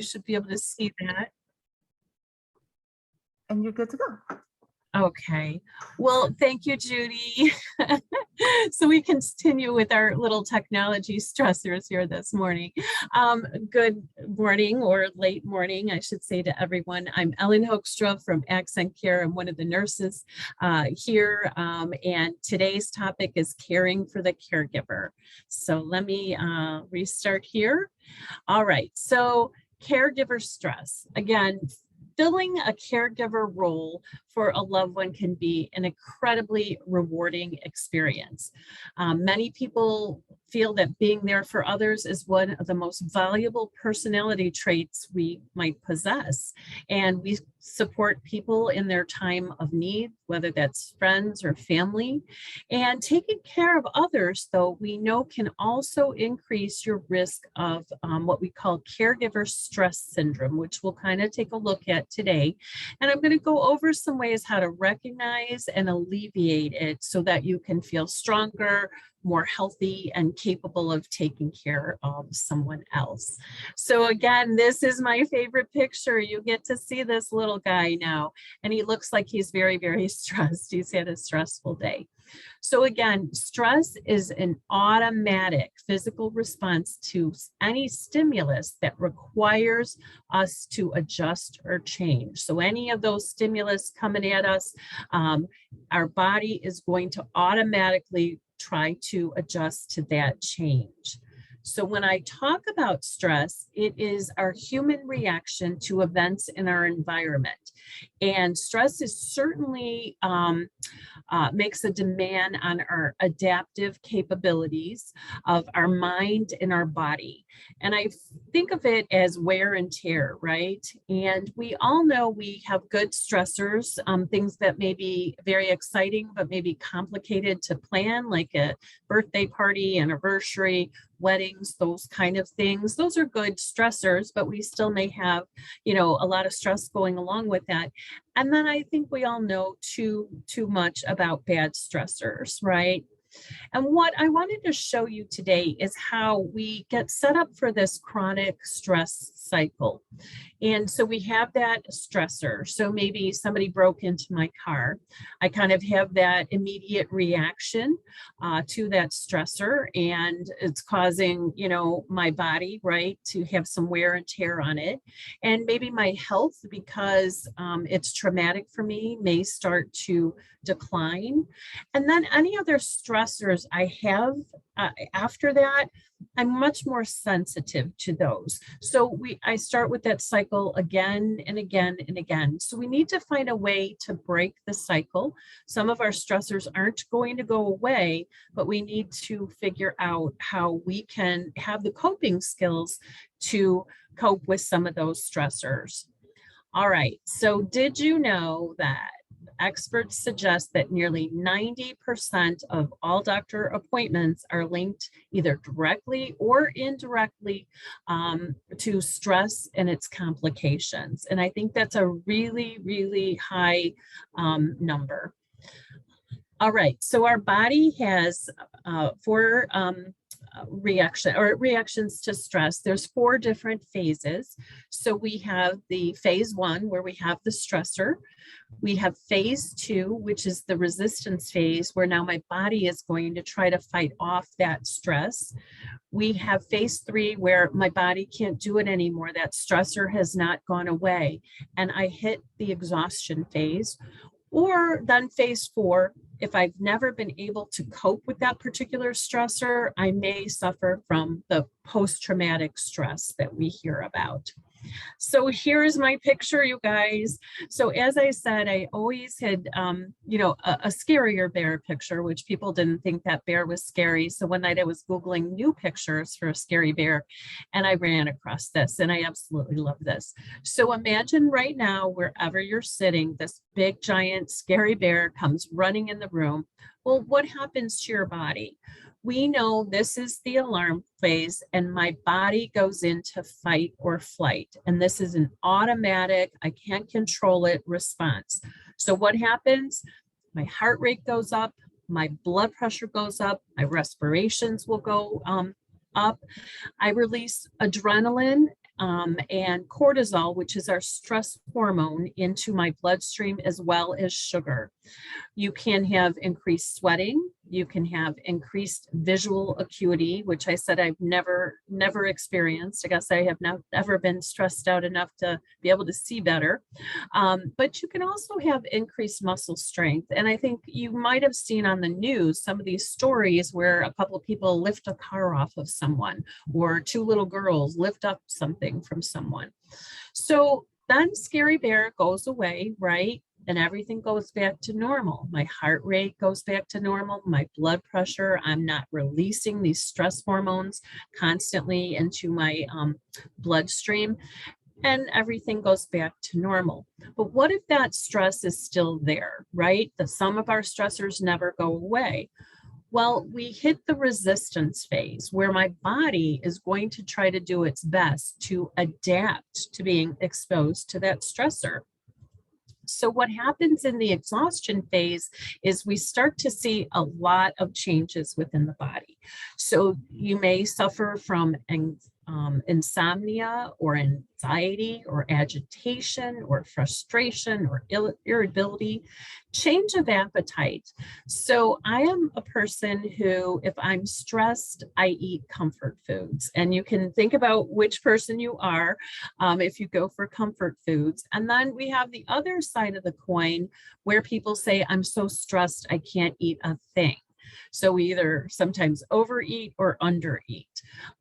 You should be able to see that. And you're good to go. Okay. Well, thank you, Judy. So we continue with our little technology stressors here this morning. Good morning, or late morning, I should say, to everyone. I'm Ellen Hoekstra from Accent Care. I'm one of the nurses here. And today's topic is caring for the caregiver. So let me restart here. All right. So caregiver stress. Again, filling a caregiver role for a loved one can be an incredibly rewarding experience. Many people feel that being there for others is one of the most valuable personality traits we might possess. And we support people in their time of need, whether that's friends or family. And taking care of others, though, we know can also increase your risk of what we call caregiver stress syndrome, which we'll kind of take a look at today. And I'm going to go over some ways how to recognize and alleviate it so that you can feel stronger, more healthy, and capable of taking care of someone else. So again, this is my favorite picture. You get to see this little guy now, and he looks like he's very, very stressed. He's had a stressful day. So again, stress is an automatic physical response to any stimulus that requires us to adjust or change. So any of those stimulus coming at us, our body is going to automatically try to adjust to that change. So when I talk about stress, it is our human reaction to events in our environment. And stress is certainly makes a demand on our adaptive capabilities of our mind and our body. And I think of it as wear and tear, right? And we all know we have good stressors, things that may be very exciting, but maybe complicated to plan, like a birthday party, anniversary, weddings, those kind of things. Those are good stressors, but we still may have, a lot of stress going along with that. And then I think we all know too much about bad stressors, right? And what I wanted to show you today is how we get set up for this chronic stress cycle. And so we have that stressor. So maybe somebody broke into my car. I kind of have that immediate reaction to that stressor, and it's causing, my body, right, to have some wear and tear on it. And maybe my health, because it's traumatic for me, may start to decline. And then any other stressors I have after that, I'm much more sensitive to those. So I start with that cycle again and again and again. So we need to find a way to break the cycle. Some of our stressors aren't going to go away, but we need to figure out how we can have the coping skills to cope with some of those stressors. All right, so did you know that experts suggest that nearly 90% of all doctor appointments are linked either directly or indirectly to stress and its complications? And I think that's a really, really high number. All right, so our body has four reactions to stress. There's 4 different phases. So we have the phase 1, where we have the stressor. We have phase 2, which is the resistance phase, where now my body is going to try to fight off that stress. We have phase 3, where my body can't do it anymore. That stressor has not gone away, and I hit the exhaustion phase. Or then phase 4, if I've never been able to cope with that particular stressor, I may suffer from the post-traumatic stress that we hear about. So here's my picture, you guys. So as I said, I always had, a scarier bear picture, which people didn't think that bear was scary. So one night I was Googling new pictures for a scary bear, and I ran across this, and I absolutely love this. So imagine right now, wherever you're sitting, this big, giant, scary bear comes running in the room. Well, what happens to your body? We know this is the alarm phase, and my body goes into fight or flight. And this is an automatic, I can't control it response. So what happens? My heart rate goes up, my blood pressure goes up, my respirations will go up. I release adrenaline and cortisol, which is our stress hormone, into my bloodstream, as well as sugar. You can have increased sweating. You can have increased visual acuity, which I said I've never experienced. I guess I have not ever been stressed out enough to be able to see better. But you can also have increased muscle strength. And I think you might have seen on the news some of these stories where a couple of people lift a car off of someone, or two little girls lift up something from someone. So then Scary Bear goes away, right? And everything goes back to normal. My heart rate goes back to normal. My blood pressure, I'm not releasing these stress hormones constantly into my bloodstream, and everything goes back to normal. But what if that stress is still there, right? Some of our stressors never go away. Well, we hit the resistance phase, where my body is going to try to do its best to adapt to being exposed to that stressor. So what happens in the exhaustion phase is we start to see a lot of changes within the body. So you may suffer from insomnia, or anxiety, or agitation, or frustration, or irritability, change of appetite. So I am a person who, if I'm stressed, I eat comfort foods. And you can think about which person you are if you go for comfort foods. And then we have the other side of the coin, where people say, I'm so stressed, I can't eat a thing. So we either sometimes overeat or undereat.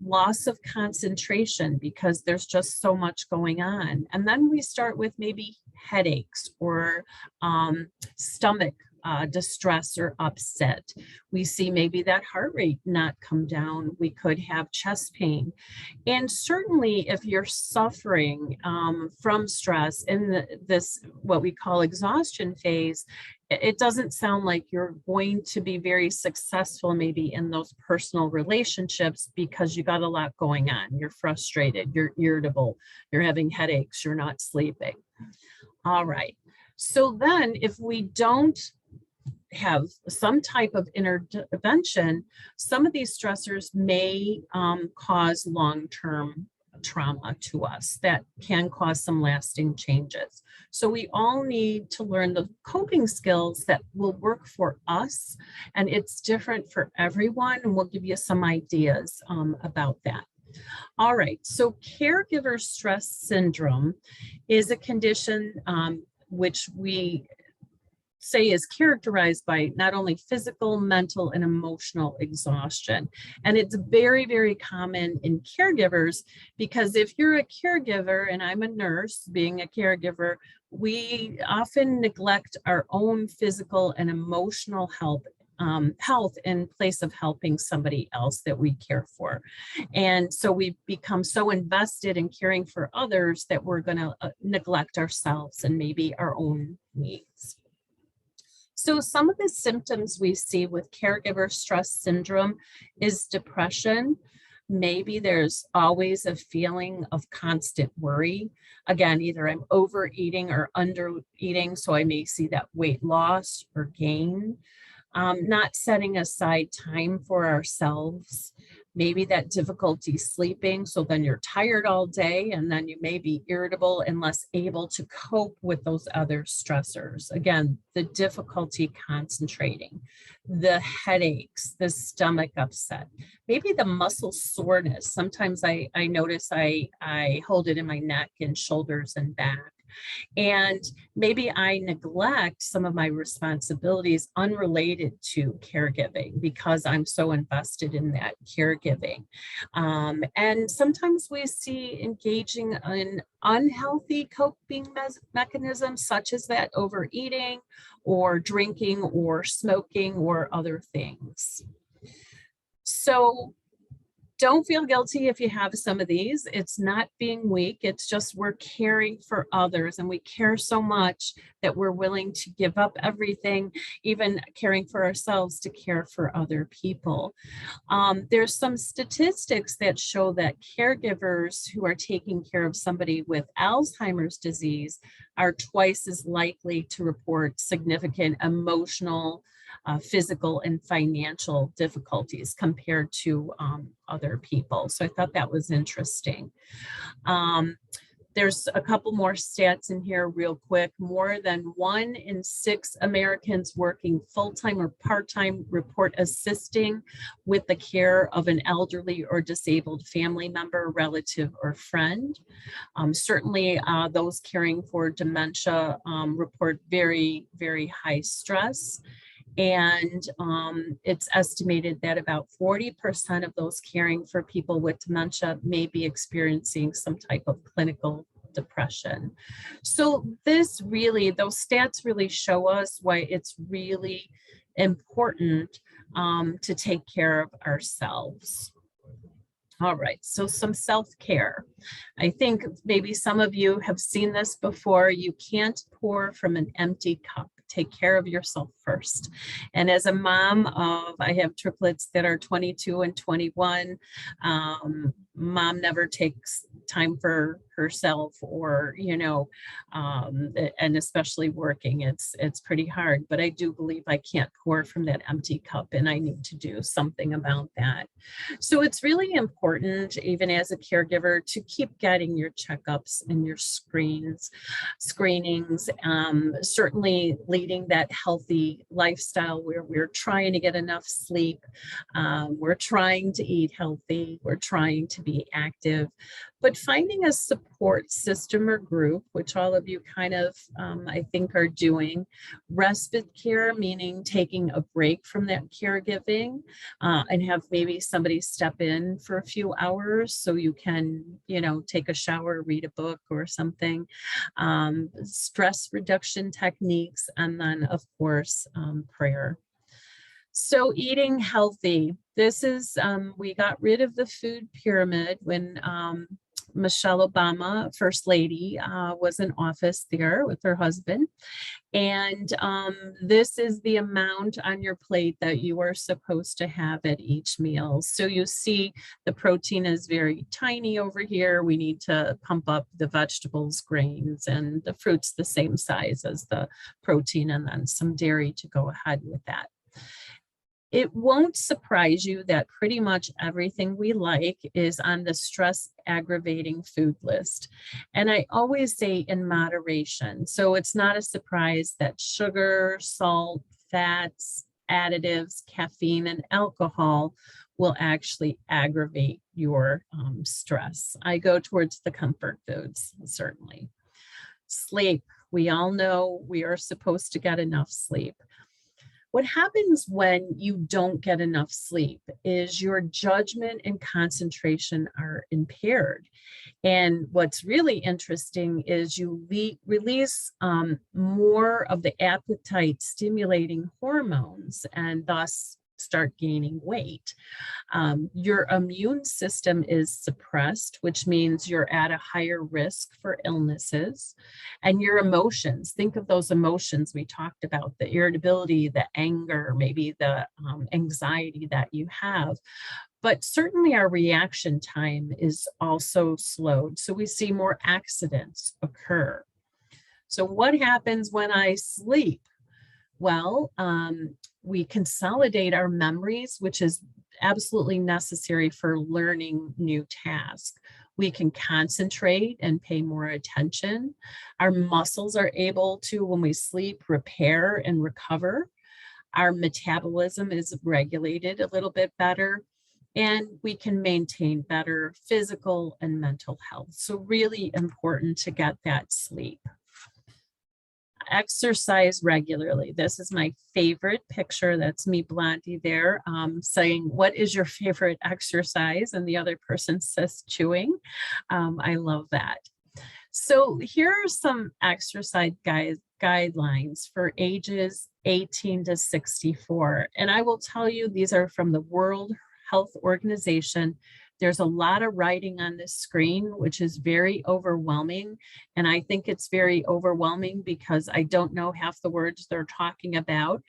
Loss of concentration, because there's just so much going on. And then we start with maybe headaches, or stomach distress or upset. We see maybe that heart rate not come down. We could have chest pain. And certainly if you're suffering from stress in this, what we call exhaustion phase, it doesn't sound like you're going to be very successful maybe in those personal relationships, because you got a lot going on. You're frustrated, you're irritable, you're having headaches, you're not sleeping. All right. So then if we don't have some type of intervention, some of these stressors may cause long-term trauma to us that can cause some lasting changes. So we all need to learn the coping skills that will work for us, and it's different for everyone, and we'll give you some ideas about that. All right, so caregiver stress syndrome is a condition which we say is characterized by not only physical, mental, and emotional exhaustion. And it's very, very common in caregivers, because if you're a caregiver, and I'm a nurse being a caregiver, we often neglect our own physical and emotional health in place of helping somebody else that we care for. And so we become so invested in caring for others that we're going to neglect ourselves and maybe our own needs. So some of the symptoms we see with caregiver stress syndrome is depression. Maybe there's always a feeling of constant worry. Again, either I'm overeating or undereating, so I may see that weight loss or gain. Not setting aside time for ourselves. Maybe that difficulty sleeping, so then you're tired all day, and then you may be irritable and less able to cope with those other stressors. Again, the difficulty concentrating, the headaches, the stomach upset, maybe the muscle soreness. Sometimes I notice I hold it in my neck and shoulders and back. And maybe I neglect some of my responsibilities unrelated to caregiving because I'm so invested in that caregiving. And sometimes we see engaging in unhealthy coping mechanisms, such as that overeating or drinking or smoking or other things. So don't feel guilty if you have some of these. It's not being weak. It's just we're caring for others, and we care so much that we're willing to give up everything, even caring for ourselves, to care for other people. There's some statistics that show that caregivers who are taking care of somebody with Alzheimer's disease are twice as likely to report significant emotional physical and financial difficulties compared to other people. So I thought that was interesting. There's a couple more stats in here real quick. More than 1 in 6 Americans working full-time or part-time report assisting with the care of an elderly or disabled family member, relative, or friend. Certainly those caring for dementia report very, very high stress. And it's estimated that about 40% of those caring for people with dementia may be experiencing some type of clinical depression. So those stats really show us why it's really important to take care of ourselves. All right, so some self-care. I think maybe some of you have seen this before. You can't pour from an empty cup. Take care of yourself first. And as a mom of, I have triplets that are 22 and 21, mom never takes time for herself, or, and especially working, it's pretty hard, but I do believe I can't pour from that empty cup, and I need to do something about that. So it's really important, even as a caregiver, to keep getting your checkups and your screenings, certainly leading that healthy lifestyle where we're trying to get enough sleep, we're trying to eat healthy, we're trying to be active, but finding a support system or group, which all of you kind of, I think, are doing. Respite care, meaning taking a break from that caregiving and have maybe somebody step in for a few hours so you can, take a shower, read a book or something. Stress reduction techniques, and then, of course, prayer. So eating healthy. This is, we got rid of the food pyramid when Michelle Obama, First Lady, was in office there with her husband. And this is the amount on your plate that you are supposed to have at each meal. So you see the protein is very tiny over here. We need to pump up the vegetables, grains, and the fruits the same size as the protein, and then some dairy to go ahead with that. It won't surprise you that pretty much everything we like is on the stress aggravating food list. And I always say in moderation. So it's not a surprise that sugar, salt, fats, additives, caffeine, and alcohol will actually aggravate your stress. I go towards the comfort foods, certainly. Sleep. We all know we are supposed to get enough sleep. What happens when you don't get enough sleep is your judgment and concentration are impaired. And what's really interesting is you release more of the appetite stimulating hormones, and thus start gaining weight. Your immune system is suppressed, which means you're at a higher risk for illnesses. And your emotions, think of those emotions we talked about, the irritability, the anger, maybe the anxiety that you have. But certainly our reaction time is also slowed. So we see more accidents occur. So what happens when I sleep? Well, we consolidate our memories, which is absolutely necessary for learning new tasks. We can concentrate and pay more attention. Our muscles are able to, when we sleep, repair and recover. Our metabolism is regulated a little bit better, and we can maintain better physical and mental health. So really important to get that sleep. Exercise regularly. This is my favorite picture. That's me, Blondie, there, saying, what is your favorite exercise? And the other person says chewing. I love that. So here are some exercise guidelines for ages 18 to 64. And I will tell you, these are from the World Health Organization. There's a lot of writing on this screen, which is very overwhelming. And I think it's very overwhelming because I don't know half the words they're talking about.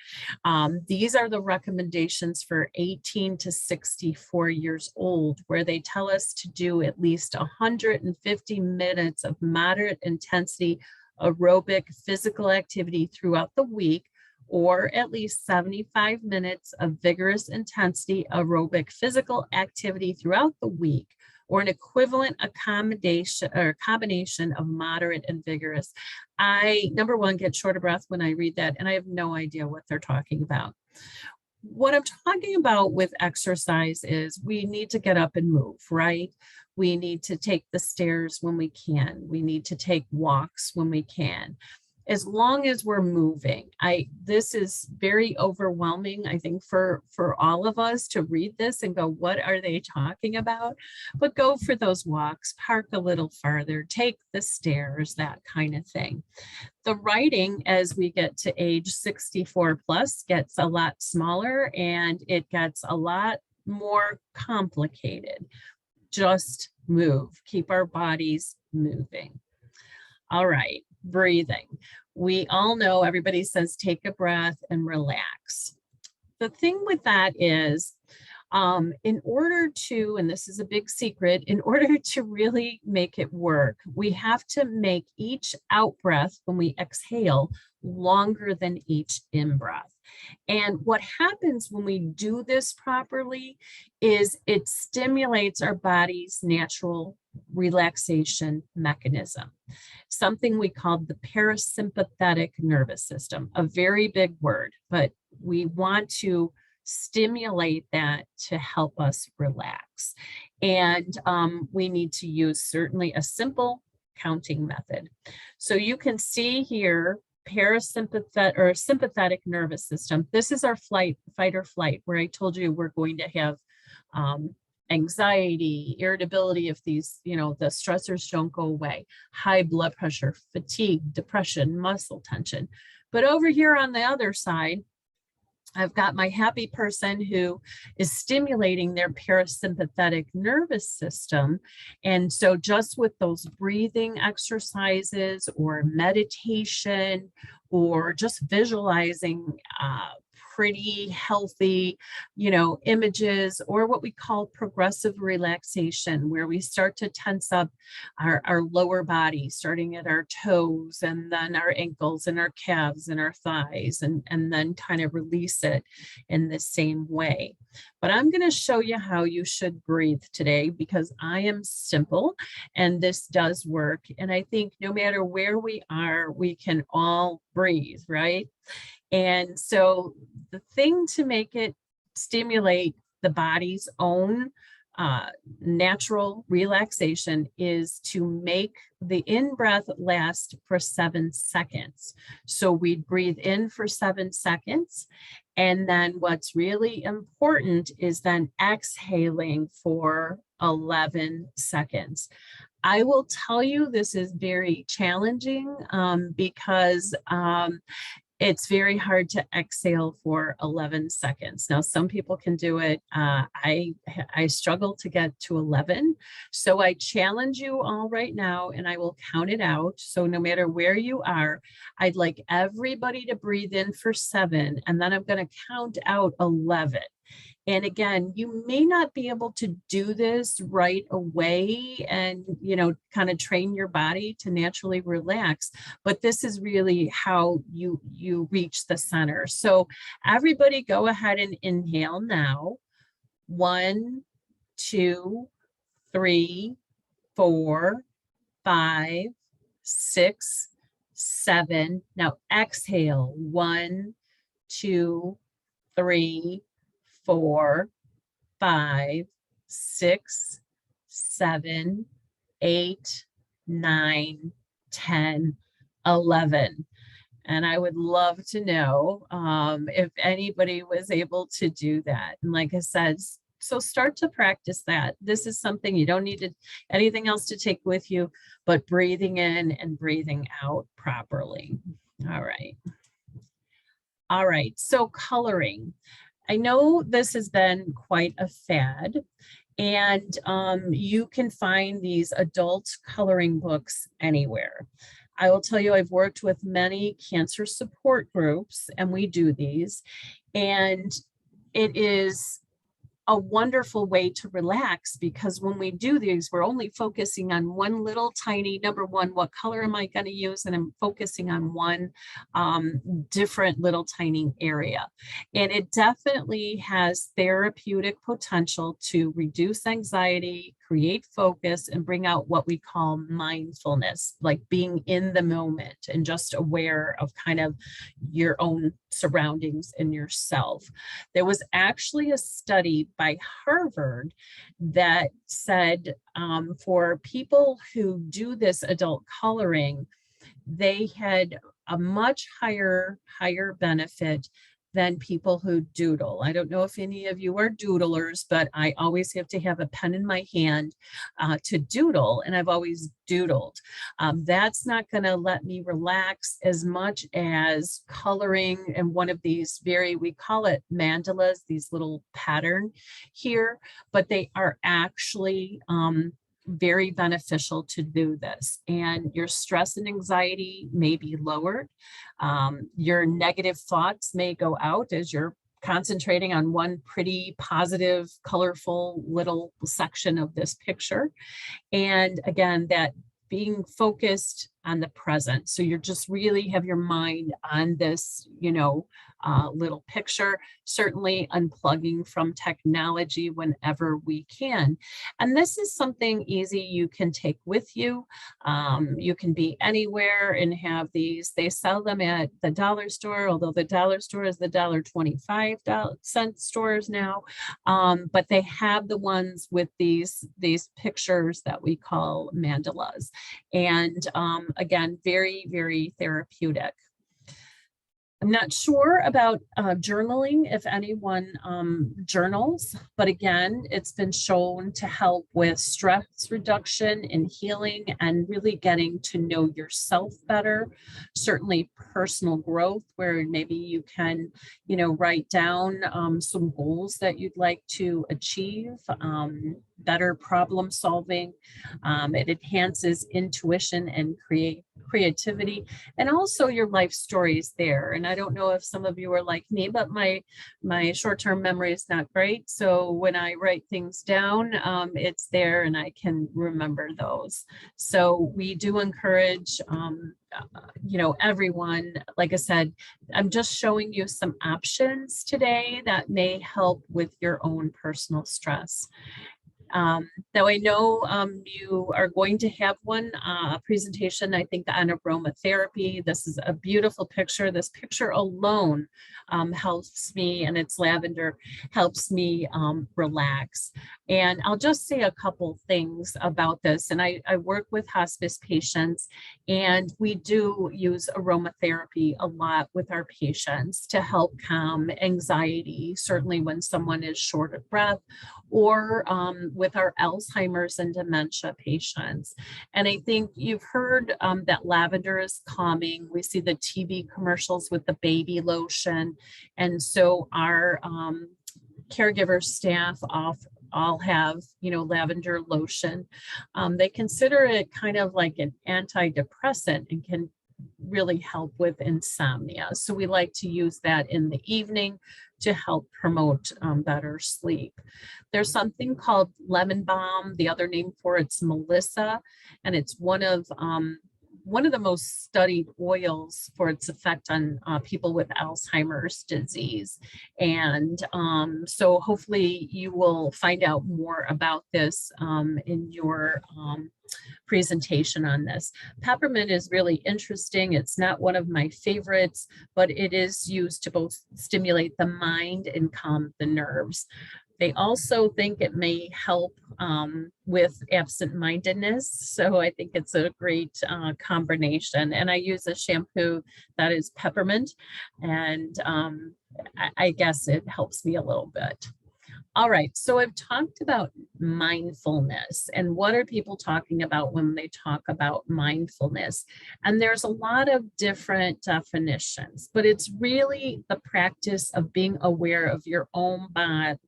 These are the recommendations for 18 to 64 years old, where they tell us to do at least 150 minutes of moderate intensity aerobic physical activity throughout the week, or at least 75 minutes of vigorous intensity aerobic physical activity throughout the week, or an equivalent accommodation or combination of moderate and vigorous. I, number one, get short of breath when I read that, and I have no idea what they're talking about. What I'm talking about with exercise is we need to get up and move, right? We need to take the stairs when we can. We need to take walks when we can. As long as we're moving, this is very overwhelming, I think, for all of us to read this and go, what are they talking about? But go for those walks, park a little farther, take the stairs, that kind of thing. The writing, as we get to age 64 plus, gets a lot smaller and it gets a lot more complicated. Just move, keep our bodies moving. All right, breathing. We all know, everybody says, take a breath and relax. The thing with that is, in order to, and this is a big secret, in order to really make it work, we have to make each out breath when we exhale longer than each in breath. And what happens when we do this properly is it stimulates our body's natural relaxation mechanism, something we call the parasympathetic nervous system, a very big word, but we want to stimulate that to help us relax. And we need to use certainly a simple counting method. So you can see here, parasympathetic or sympathetic nervous system. This is our fight or flight, where I told you we're going to have anxiety, irritability if these, the stressors don't go away, high blood pressure, fatigue, depression, muscle tension. But over here on the other side, I've got my happy person who is stimulating their parasympathetic nervous system. And so just with those breathing exercises or meditation or just visualizing pretty healthy, images, or what we call progressive relaxation, where we start to tense up our lower body, starting at our toes and then our ankles and our calves and our thighs, and then kind of release it in the same way. But I'm going to show you how you should breathe today, because I am simple and this does work. And I think no matter where we are, we can all breathe, right? And so the thing to make it stimulate the body's own natural relaxation is to make the in-breath last for 7 seconds. So we'd breathe in for 7 seconds. And then what's really important is then exhaling for 11 seconds. I will tell you this is very challenging because it's very hard to exhale for 11 seconds. Now, some people can do it. I struggle to get to 11. So I challenge you all right now, and I will count it out. So no matter where you are, I'd like everybody to breathe in for 7, and then I'm going to count out 11. And again, you may not be able to do this right away and, kind of train your body to naturally relax, but this is really how you reach the center. So everybody go ahead and inhale now. 1, 2, 3, 4, 5, 6, 7. Now exhale. 1, 2, 3, 4, 5, 6, 7, 8, 9, 10, 11. And I would love to know if anybody was able to do that. And like I said, so start to practice that. This is something you don't need anything else to take with you, but breathing in and breathing out properly. All right. All right. So coloring. I know this has been quite a fad, and you can find these adult coloring books anywhere. I will tell you, I've worked with many cancer support groups, and we do these, and it is a wonderful way to relax, because when we do these, we're only focusing on one little tiny, number one, what color am I going to use? And I'm focusing on one different little tiny area. And it definitely has therapeutic potential to reduce anxiety, create focus, and bring out what we call mindfulness, like being in the moment and just aware of kind of your own surroundings and yourself. There was actually a study by Harvard that said for people who do this adult coloring, they had a much higher benefit than people who doodle. I don't know if any of you are doodlers, but I always have to have a pen in my hand to doodle, and I've always doodled. That's not going to let me relax as much as coloring and one of these we call it mandalas, these little pattern here, but they are actually very beneficial to do this, and your stress and anxiety may be lowered. Your negative thoughts may go out as you're concentrating on one pretty positive, colorful little section of this picture. And again, that being focused on the present. So you're just really have your mind on this, little picture, certainly unplugging from technology whenever we can. And this is something easy you can take with you. You can be anywhere and have these. They sell them at the dollar store, although the dollar store is the $1.25 stores now. But they have the ones with these pictures that we call mandalas. And again, very, very therapeutic. I'm not sure about journaling, if anyone journals, but again, it's been shown to help with stress reduction and healing and really getting to know yourself better. Certainly personal growth, where maybe you can, write down some goals that you'd like to achieve, better problem solving. It enhances intuition and creativity, and also your life stories there. And I don't know if some of you are like me, but my short-term memory is not great. So when I write things down, it's there and I can remember those. So we do encourage, everyone, like I said, I'm just showing you some options today that may help with your own personal stress. Now I know you are going to have one presentation, I think, on aromatherapy. This is a beautiful picture. This picture alone helps me, and it's lavender, helps me relax. And I'll just say a couple things about this. And I work with hospice patients, and we do use aromatherapy a lot with our patients to help calm anxiety, certainly when someone is short of breath, or with our Alzheimer's and dementia patients. And I think you've heard that lavender is calming. We see the TV commercials with the baby lotion. And so our caregiver staff all have, lavender lotion. They consider it kind of like an antidepressant and can really help with insomnia. So we like to use that in the evening to help promote better sleep. There's something called lemon balm. The other name for it's Melissa, and it's one of the most studied oils for its effect on people with Alzheimer's disease. And so hopefully you will find out more about this in your presentation on this. Peppermint is really interesting. It's not one of my favorites, but it is used to both stimulate the mind and calm the nerves. They also think it may help with absent-mindedness. So I think it's a great combination. And I use a shampoo that is peppermint, and I guess it helps me a little bit. All right, so I've talked about mindfulness and what are people talking about when they talk about mindfulness? And there's a lot of different definitions, but it's really the practice of being aware of your own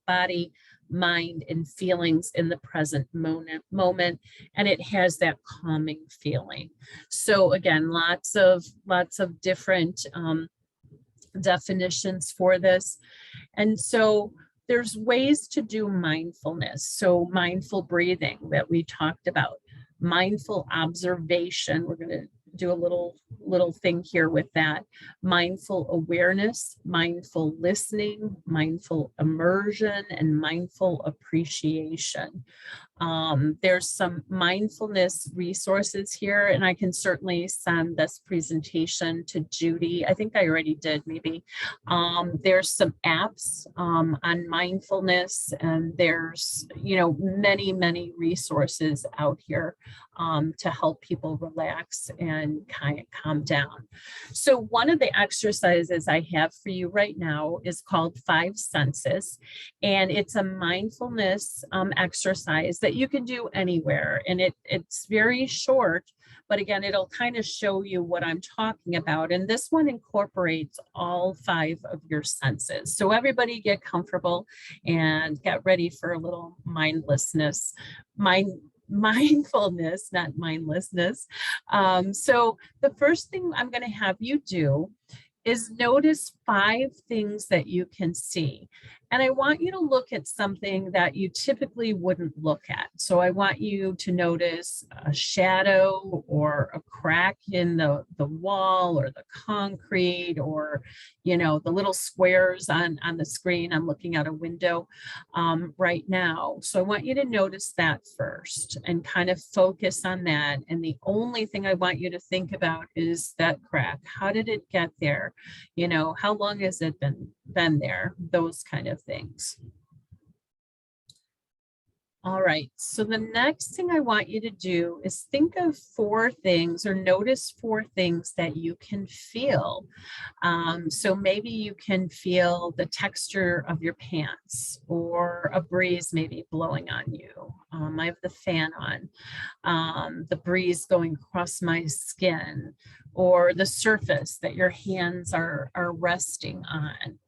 body, mind, and feelings in the present moment, and it has that calming feeling. So again, lots of different definitions for this. And so there's ways to do mindfulness. So mindful breathing that we talked about, mindful observation. We're going to do a little thing here with that. Mindful awareness, mindful listening, mindful immersion, and mindful appreciation. There's some mindfulness resources here, and I can certainly send this presentation to Judy. I think I already did, maybe. There's some apps on mindfulness, and there's, many resources out here to help people relax and kind of calm down. So one of the exercises I have for you right now is called 5 Senses, and it's a mindfulness exercise that you can do anywhere, and it's very short, but again, it'll kind of show you what I'm talking about. And this one incorporates all 5 of your senses. So everybody get comfortable and get ready for a little mindfulness, not mindlessness. So the first thing I'm going to have you do is notice 5 things that you can see. And I want you to look at something that you typically wouldn't look at. So I want you to notice a shadow or a crack in the wall or the concrete, or, the little squares on the screen. I'm looking out a window right now. So I want you to notice that first and kind of focus on that. And the only thing I want you to think about is that crack. How did it get there? How long has it been there? Those kind of things. All right, so the next thing I want you to do is think of 4 things, or notice 4 things that you can feel. So maybe you can feel the texture of your pants, or a breeze maybe blowing on you. I have the fan on, the breeze going across my skin, or the surface that your hands are resting on.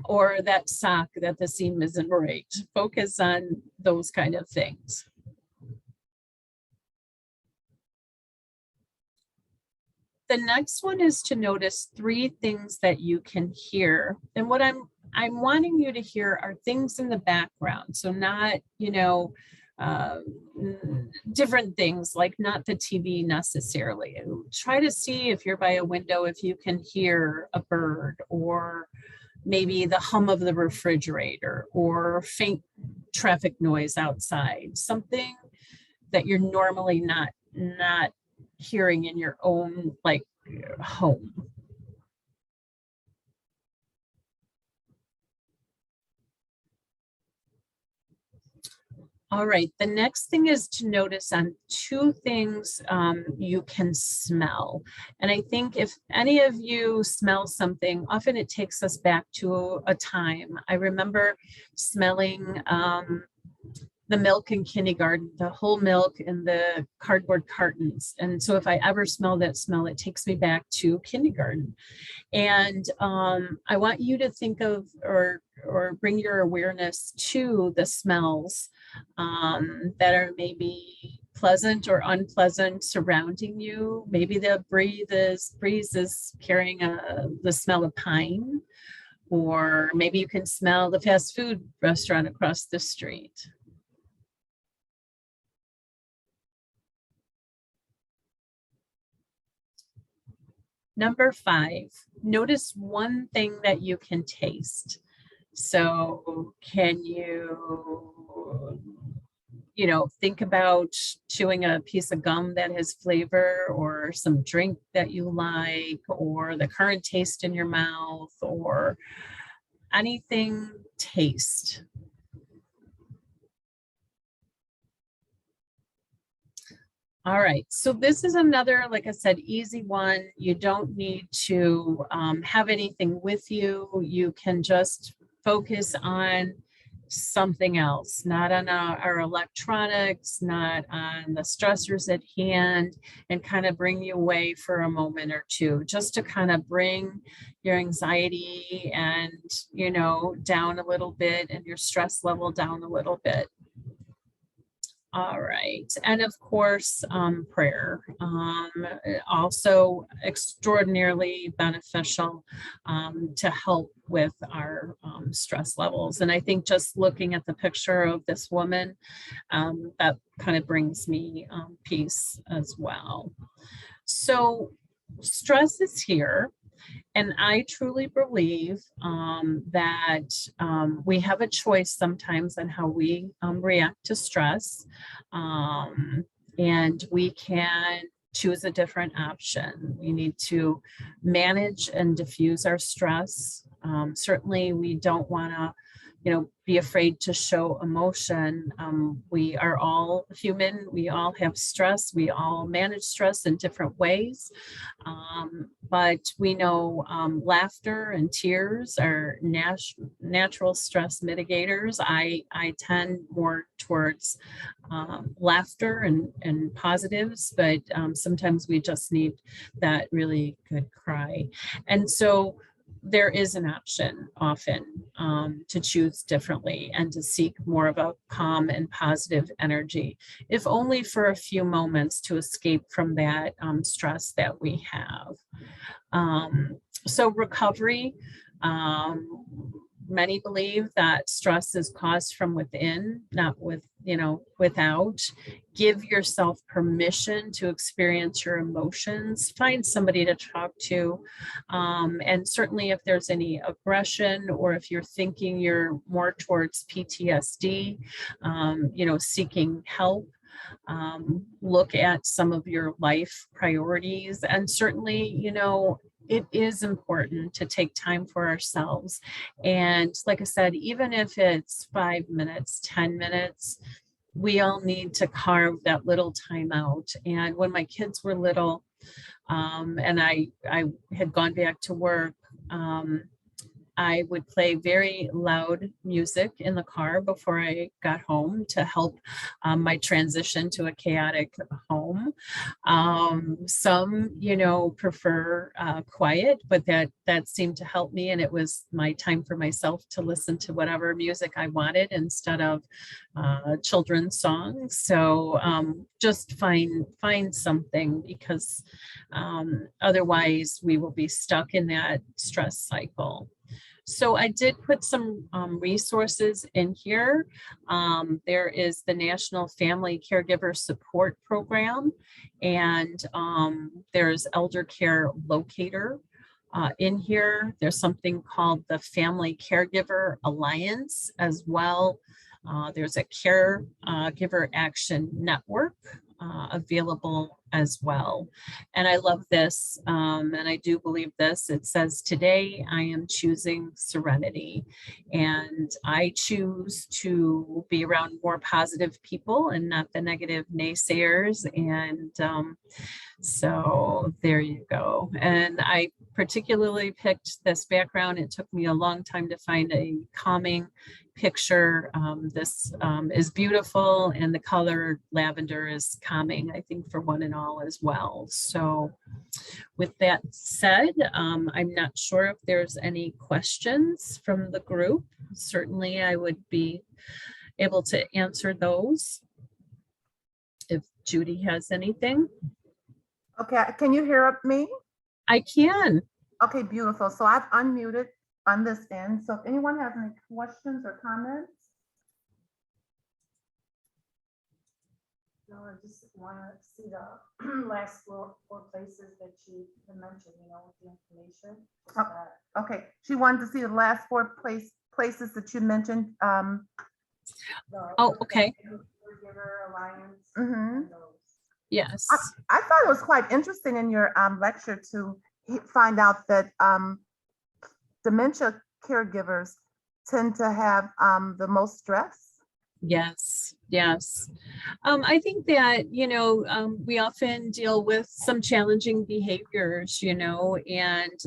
Or that sock that the seam isn't right. Focus on those kind of things. The next one is to notice 3 things that you can hear. And what I'm wanting you to hear are things in the background. So not, different things, like not the TV necessarily. Try to see, if you're by a window, if you can hear a bird, or maybe the hum of the refrigerator, or faint traffic noise outside, something that you're normally not hearing in your own home. All right, the next thing is to notice on 2 things you can smell. And I think if any of you smell something, often it takes us back to a time. I remember smelling the milk in kindergarten, the whole milk in the cardboard cartons. And so if I ever smell that smell, it takes me back to kindergarten. And I want you to think of, or bring your awareness to the smells that are maybe pleasant or unpleasant surrounding you. Maybe the breeze is carrying the smell of pine, or maybe you can smell the fast food restaurant across the street. Number 5, notice 1 thing that you can taste. So can you, think about chewing a piece of gum that has flavor, or some drink that you like, or the current taste in your mouth, or anything taste. All right, so this is another, like I said, easy one. You don't need to have anything with you. You can just focus on something else, not on our electronics, not on the stressors at hand, and kind of bring you away for a moment or two, just to kind of bring your anxiety and, down a little bit, and your stress level down a little bit. All right. And of course, prayer, also extraordinarily beneficial to help with our stress levels. And I think just looking at the picture of this woman, that kind of brings me peace as well. So stress is here. And I truly believe that we have a choice sometimes on how we react to stress, and we can choose a different option. We need to manage and diffuse our stress. Certainly, we don't want to, be afraid to show emotion. We are all human. We all have stress. We all manage stress in different ways. But we know laughter and tears are natural stress mitigators. I tend more towards laughter and positives, but sometimes we just need that really good cry. And so there is an option often to choose differently and to seek more of a calm and positive energy, if only for a few moments, to escape from that stress that we have. So recovery, many believe that stress is caused from within, not without. Give yourself permission to experience your emotions. Find somebody to talk to. And certainly if there's any aggression, or if you're thinking you're more towards PTSD, seeking help. Look at some of your life priorities, and certainly, it is important to take time for ourselves. And like I said, even if it's 5 minutes, 10 minutes, we all need to carve that little time out. And when my kids were little, and I had gone back to work, I would play very loud music in the car before I got home to help my transition to a chaotic home. Some, prefer quiet, but that seemed to help me. And it was my time for myself to listen to whatever music I wanted instead of children's songs. So just find something, because otherwise we will be stuck in that stress cycle. So I did put some resources in here. There is the National Family Caregiver Support Program, and there's Elder Care Locator in here. There's something called the Family Caregiver Alliance as well. There's a Caregiver Action Network available as well. And I love this, and I do believe this. It says, today I am choosing serenity, and I choose to be around more positive people and not the negative naysayers. And so there you go. And I particularly picked this background. It took me a long time to find a calming picture. This is beautiful, and the color lavender is calming, I think, for one and all as well. So with that said, I'm not sure if there's any questions from the group. Certainly I would be able to answer those if Judy has anything. Okay, can you hear me? I can. Okay, beautiful. So I've unmuted on this end. So if anyone has any questions or comments? No, I just want to see the last four places that you mentioned, with the information. Okay, she wanted to see the last four places that you mentioned. Okay. Caregiver Alliance. Mm-hmm. Yes. I thought it was quite interesting in your lecture to find out that dementia caregivers tend to have the most stress. Yes. I think that, we often deal with some challenging behaviors, and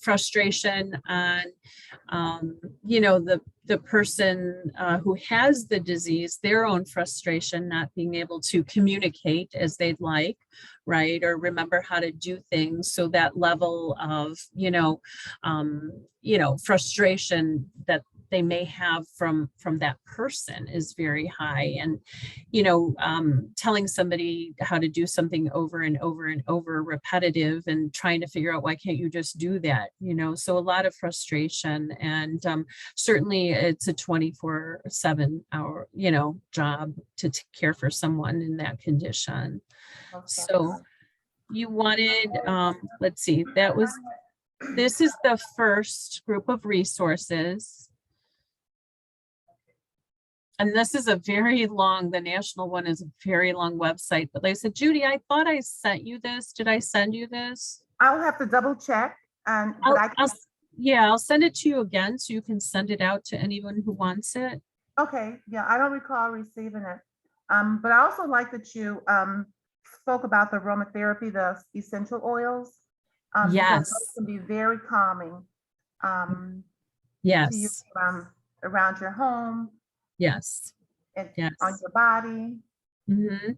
frustration on, the person who has the disease, their own frustration, not being able to communicate as they'd like, right? Or remember how to do things. So that level of, frustration that they may have from that person is very high. And, telling somebody how to do something over and over and over, repetitive, and trying to figure out, why can't you just do that? So a lot of frustration, and certainly it's a 24/7 hour, job to care for someone in that condition. So you wanted, let's see, this is the first group of resources. And this is a very long, the national one is a very long website, but like I said, Judy, I thought I sent you this. Did I send you this? I'll have to double check, and but I'll send it to you again so you can send it out to anyone who wants it. okay, yeah, I don't recall receiving it. But I also like that you spoke about the aromatherapy, the essential oils. Because Yes. those can be very calming. To Yes. use around your home Yes. and Yes. on your body. Mm-hmm.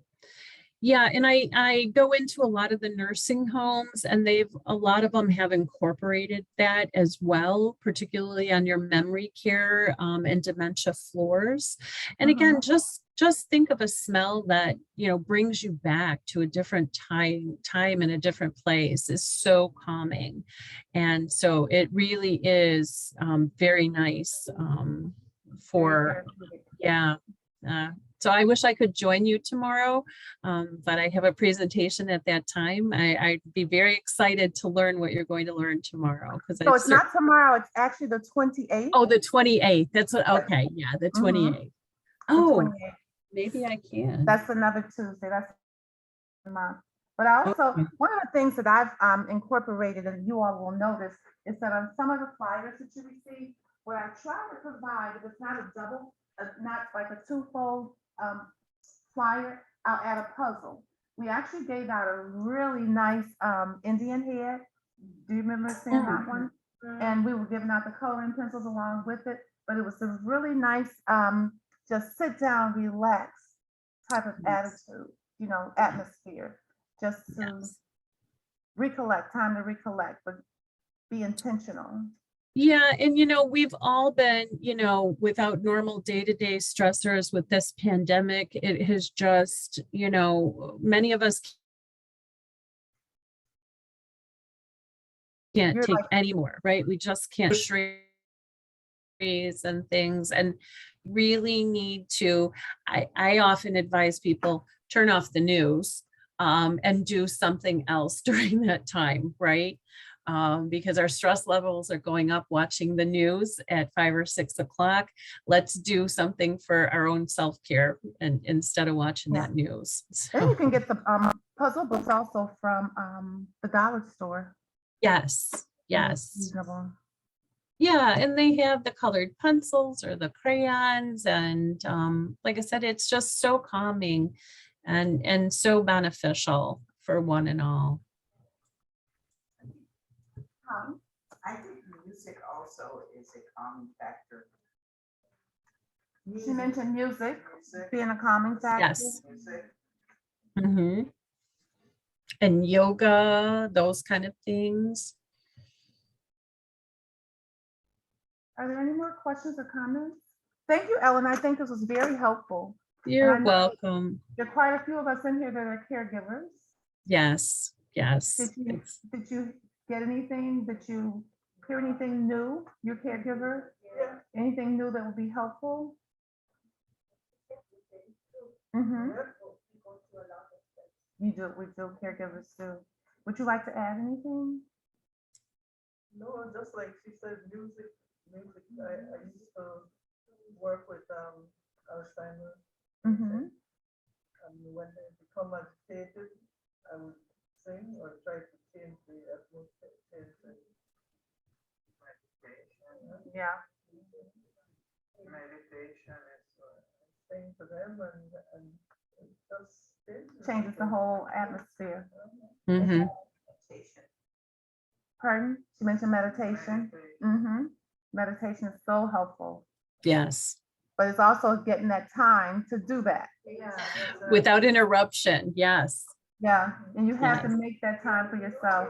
Yeah, and I go into a lot of the nursing homes, and a lot of them have incorporated that as well, particularly on your memory care and dementia floors. And again, just think of a smell that brings you back to a different time in a different place is so calming. And so it really is very nice for, yeah. So I wish I could join you tomorrow, but I have a presentation at that time. I'd be very excited to learn what you're going to learn tomorrow. So it's not tomorrow, it's actually the 28th. Oh, the 28th. That's what, okay. Yeah, the 28th. Oh, 28th. Maybe I can. That's another Tuesday. That's a month. But also, one of the things that I've incorporated, and you all will notice, is that on some of the flyers that you receive, what I try to provide, if it's not a double, not like a twofold flyer, I'll add a puzzle. We actually gave out a really nice Indian head. Do you remember seeing that one? And we were giving out the coloring pencils along with it, but it was a really nice, just sit down, relax type of attitude, atmosphere, just to recollect, time to recollect, but be intentional. Yeah. And, we've all been, without normal day-to-day stressors with this pandemic, it has just, many of us can't take any more, right? We just can't and things, and really need to, I often advise people, turn off the news and do something else during that time, right? Because our stress levels are going up watching the news at 5 or 6 o'clock. Let's do something for our own self-care and instead of watching that news. Then you can get the puzzle books also from the dollar store. Yes. Reasonable. Yeah, and they have the colored pencils or the crayons, and like I said, it's just so calming and so beneficial for one and all. I think music also is a calming factor. She mentioned music being a calming factor. Yes. And yoga, those kind of things. Are there any more questions or comments? Thank you, Ellen. I think this was very helpful. You're welcome. There are quite a few of us in here that are caregivers. Yes. Did you get anything? Did you hear anything new? Your caregiver? Yeah. Anything new that would be helpful? We do caregivers too. Would you like to add anything? No, just like she said, music. I used to work with Alzheimer's. And when they become agitated, I would sing or try to change the atmosphere. Yeah. Meditation is sing to them and it just changes the whole atmosphere. Pardon? You mentioned meditation. Meditation is so helpful. Yes. But it's also getting that time to do that. Without interruption. Yes. Yeah. And you have to make that time for yourself.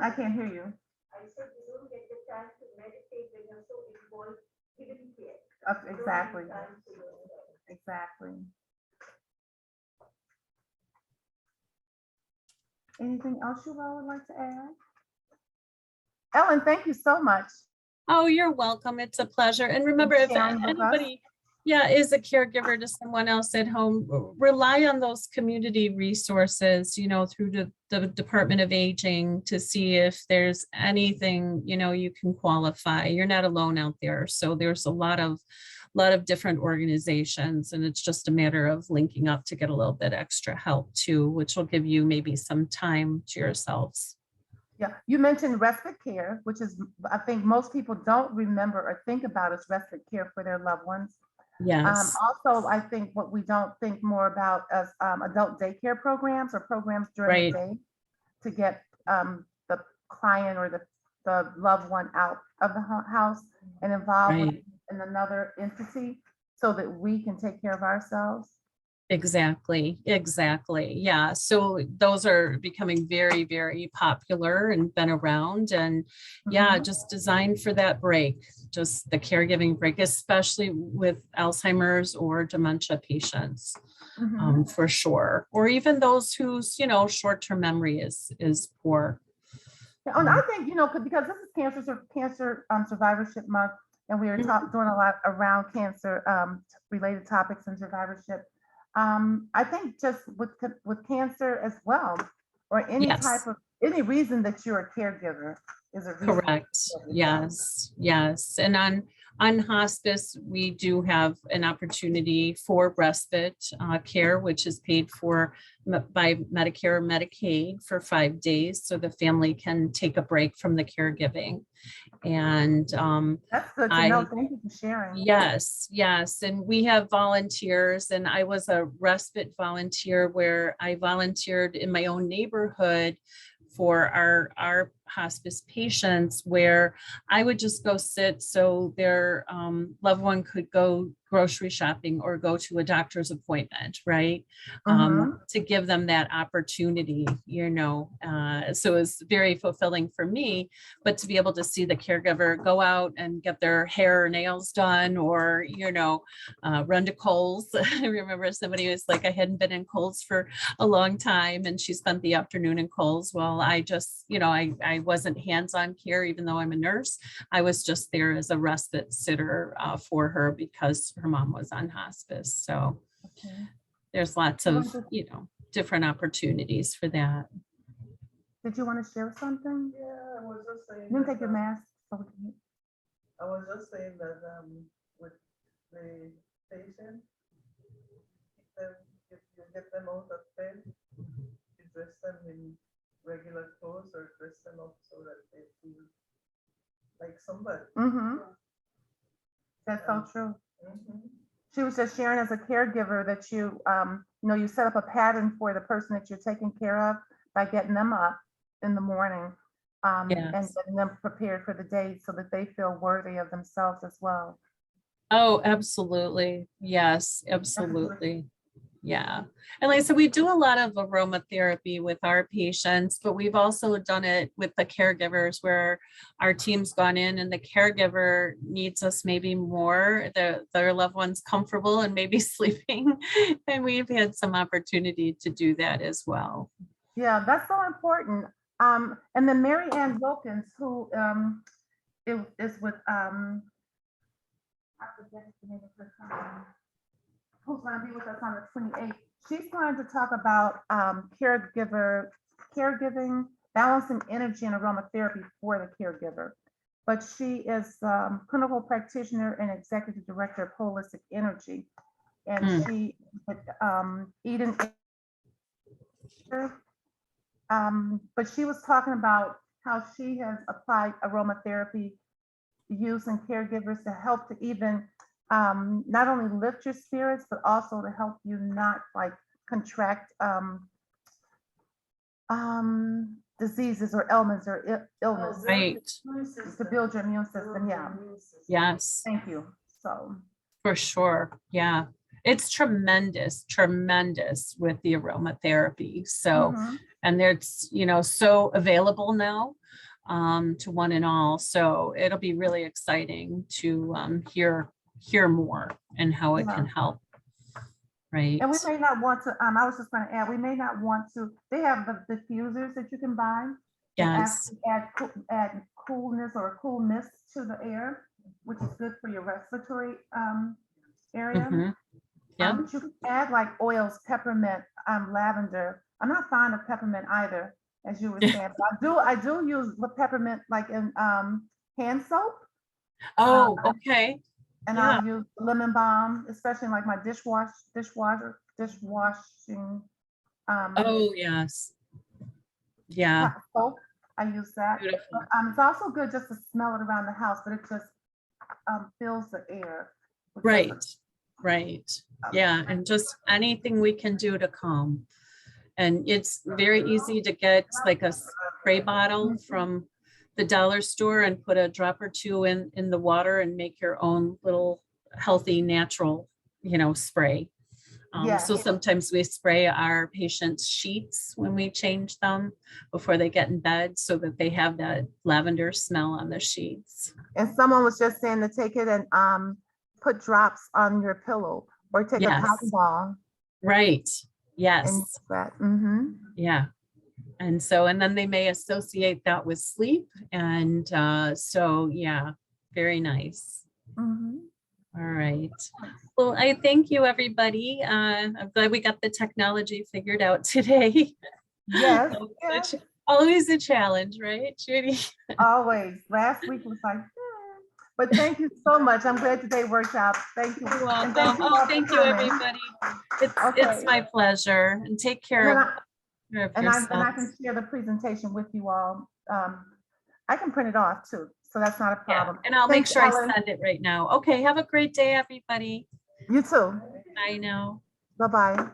I can't hear you. I said you don't get the time to meditate when you're so involved giving care. Exactly, You don't have time to yourself. exactly. Anything else you all would like to add? Ellen, thank you so much. Oh, you're welcome. It's a pleasure. And remember, if sharing with us. anybody, yeah, is a caregiver to someone else at home, rely on those community resources, you know, through the Department of Aging to see if there's anything, you know, you can qualify. You're not alone out there. So there's a lot of different organizations, and it's just a matter of linking up to get a little bit extra help too, which will give you maybe some time to yourselves. Yeah, you mentioned respite care, which is, I think most people don't remember or think about as respite care for their loved ones. Yes, Also, I think what we don't think more about as adult daycare programs or programs during the Right. day to get the client or the loved one out of the house and involved right. in another entity so that we can take care of ourselves. Exactly. Yeah. So those are becoming very, very popular and been around, and yeah, Mhm. just designed for that break, just the caregiving break, especially with Alzheimer's or dementia patients, Mhm. for sure. Or even those whose, you know, short-term memory is poor. Yeah, and I think, because this is cancer survivorship month, and we are doing a lot around cancer related topics and survivorship. I think just with cancer as well, or any Yes. any reason that you're a caregiver is a reason. Correct. Yes. And on hospice, we do have an opportunity for respite care, which is paid for by Medicare or Medicaid for 5 days, so the family can take a break from the caregiving. And That's good to know. Thank you for sharing. yes. And we have volunteers, and I was a respite volunteer where I volunteered in my own neighborhood for our hospice patients, where I would just go sit so their loved one could go grocery shopping or go to a doctor's appointment, right? To give them that opportunity, so it was very fulfilling for me, but to be able to see the caregiver go out and get their hair or nails done, or, run to Kohl's. I remember somebody was like, I hadn't been in Kohl's for a long time, and she spent the afternoon in Kohl's. Well, I just, I wasn't hands-on care, even though I'm a nurse. I was just there as a respite sitter for her because her mom was on hospice. So there's lots of, different opportunities for that. Did you want to share something? Yeah, I was just saying. You can take your mask. I was just saying that with the patient, if you get them out of bed, you dress them in regular clothes or dress them up so that they feel like somebody. That's so true. Mhm. She was just sharing as a caregiver that you set up a pattern for the person that you're taking care of by getting them up in the morning and getting them prepared for the day so that they feel worthy of themselves as well. Oh, absolutely. Yes, absolutely. Yeah. And like I said, we do a lot of aromatherapy with our patients, but we've also done it with the caregivers where our team's gone in and the caregiver needs us maybe more, their loved one's comfortable and maybe sleeping. And we've had some opportunity to do that as well. Yeah, that's so important. And then Mary Ann Wilkins, who is with I forget the name of her company, who's going to be with us on the 28th. She's going to talk about caregiving, balancing energy and aromatherapy for the caregiver. But she is clinical practitioner and executive director of Holistic Energy. And she, Eden, but she was talking about how she has applied aromatherapy use in caregivers to help to even not only lift your spirits, but also to help you not contract diseases or ailments or illness. Right. To build your immune system. Yeah. Yes. Thank you. So. For sure. Yeah. It's tremendous with the aromatherapy. So, and it's, so available now. to one and all. So it'll be really exciting to hear more and how it can help. Right. And we may not want to, I was just going to add, we may not want to, they have the diffusers that you can buy. that Yes. actually add coolness or coolness to the air, which is good for your respiratory area. Mhm. Yeah. But you can add like oils, peppermint, lavender. I'm not fond of peppermint either, as you were saying, but I do use the peppermint like in hand soap. Oh, okay. And Yeah. I'll use lemon balm, especially in like my dishwashing. Oh, yes. Yeah. Hot soap. I use that. Beautiful. But, it's also good just to smell it around the house, but it just fills the air. with Right. different- Right. Yeah. And just anything we can do to calm. And it's very easy to get like a spray bottle from the dollar store and put a drop or two in the water and make your own little healthy, natural, spray. Yes. So sometimes we spray our patients' sheets when we change them before they get in bed so that they have that lavender smell on the sheets. And someone was just saying to take it and put drops on your pillow or take a Yes. cotton ball Right. Yes. and use that. Mm-hmm. Yeah. And then they may associate that with sleep. And so, yeah, very nice. Mm-hmm. All right. Well, I thank you, everybody. I'm glad we got the technology figured out today. Yes. Yes. Always a challenge, right, Judy? Always. Last week was like, but thank you so much. I'm glad today worked out. Thank you. You're And welcome. all Oh, for thank you, coming. everybody. It's Okay. my pleasure. And take care And of I yourselves. can share the presentation with you all. I can print it off too, so that's not a Yeah, problem. and I'll make Thanks, sure Ellen. I send it right now. Okay, have a great day, everybody. You too. Bye now. Bye-bye.